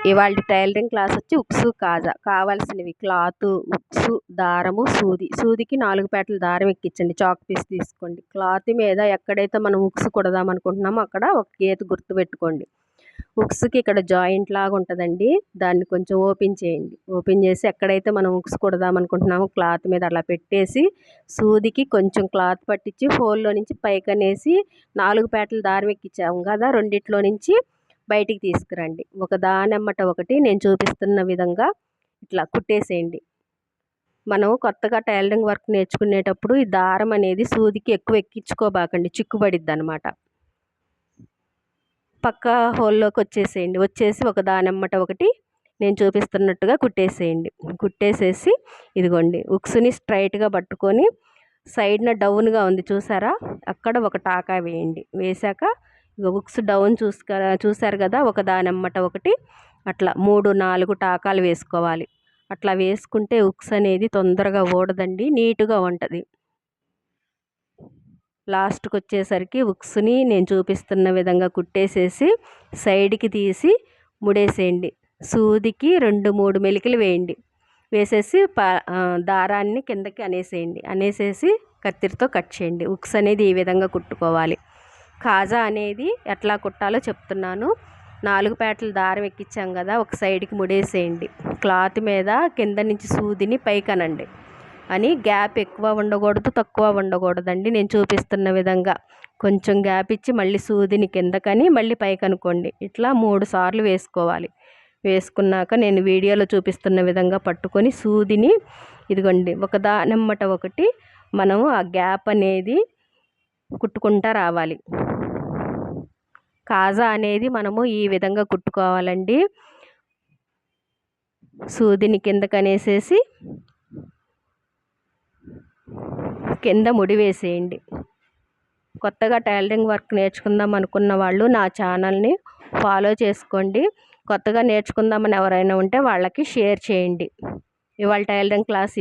ఇవాల్టి tailoring class వచ్చి ఉక్సు కాజా. కావాల్సినవి క్లాతు, ఉక్సు, దారము, సూది. సూదికి 4 పేటల దారం ఎక్కించండి. చాక్ పీస్ తీసుకోండి. క్లాత్ మీద ఎక్కడైతే మనం ఉక్సు కుడదాం అనుకుంటున్నామో అక్కడ ఒక గీత గుర్తు పెట్టుకోండి. ఉక్సుకి ఇక్కడ జాయింట్ లాగా ఉంటుందండి, దాన్ని కొంచెం ఓపెన్ చేయండి. ఓపెన్ చేసి ఎక్కడైతే మనం ఉక్సు కుడదాం అనుకుంటున్నామో క్లాత్ మీద అలా పెట్టేసి సూదికి కొంచెం క్లాత్ పట్టించి హోల్లో నుంచి పైకనేసి 4 పేటల దారం ఎక్కించాము కదా, రెండిట్లో నుంచి బయటికి తీసుకురండి. ఒక దానెమ్మట ఒకటి నేను చూపిస్తున్న విధంగా ఇట్లా కుట్టేసేయండి. మనం కొత్తగా టైలరింగ్ వర్క్ నేర్చుకునేటప్పుడు ఈ దారం అనేది సూదికి ఎక్కువ ఎక్కించుకోబాకండి, చిక్కుబడిద్ది అనమాట. పక్క హోల్లోకి వచ్చేసేయండి. వచ్చేసి ఒక దానెమ్మట ఒకటి నేను చూపిస్తున్నట్టుగా కుట్టేసేయండి. కుట్టేసేసి ఇదిగోండి ఉక్సుని స్ట్రైట్గా పట్టుకొని సైడ్న డౌన్గా ఉంది చూసారా, అక్కడ ఒక టాకా వేయండి. వేసాక ఉక్స్ డౌన్ చూసారు కదా, ఒక దానెమ్మట ఒకటి అట్లా 3-4 టాకాలు వేసుకోవాలి. అట్లా వేసుకుంటే ఉక్స్ అనేది తొందరగా ఊడదండి, నీట్గా ఉంటుంది. లాస్ట్కి వచ్చేసరికి ఉక్స్ని నేను చూపిస్తున్న విధంగా కుట్టేసేసి సైడ్కి తీసి ముడేసేయండి. సూదికి 2-3 మెలికలు వేయండి. వేసేసి దారాన్ని కిందకి అనేసేయండి. అనేసేసి కత్తిరితో కట్ చేయండి. ఉక్స్ అనేది ఈ విధంగా కుట్టుకోవాలి. కాజా అనేది ఎట్లా కుట్టాలో చెప్తున్నాను. 4 పేటల దారం ఎక్కించాం కదా, ఒక సైడ్కి ముడేసేయండి. క్లాత్ మీద కింద నుంచి సూదిని పైకనండి. అని గ్యాప్ ఎక్కువ ఉండకూడదు, తక్కువ ఉండకూడదండి. నేను చూపిస్తున్న విధంగా కొంచెం గ్యాప్ ఇచ్చి మళ్ళీ సూదిని కిందకని మళ్ళీ పైకి అనుకోండి. ఇట్లా 3 సార్లు వేసుకోవాలి. వేసుకున్నాక నేను వీడియోలో చూపిస్తున్న విధంగా పట్టుకొని సూదిని ఇదిగోండి ఒక దానెమ్మట ఒకటి మనము ఆ గ్యాప్ అనేది కుట్టుకుంటా రావాలి. కాజా అనేది మనము ఈ విధంగా కుట్టుకోవాలండి. సూదిని కిందకనేసేసి కింద ముడి వేసేయండి. కొత్తగా టైలరింగ్ వర్క్ నేర్చుకుందాం అనుకున్న వాళ్ళు నా ఛానల్ని ఫాలో చేసుకోండి. కొత్తగా నేర్చుకుందామని ఎవరైనా ఉంటే వాళ్ళకి షేర్ చేయండి. ఇవాళ టైలరింగ్ క్లాస్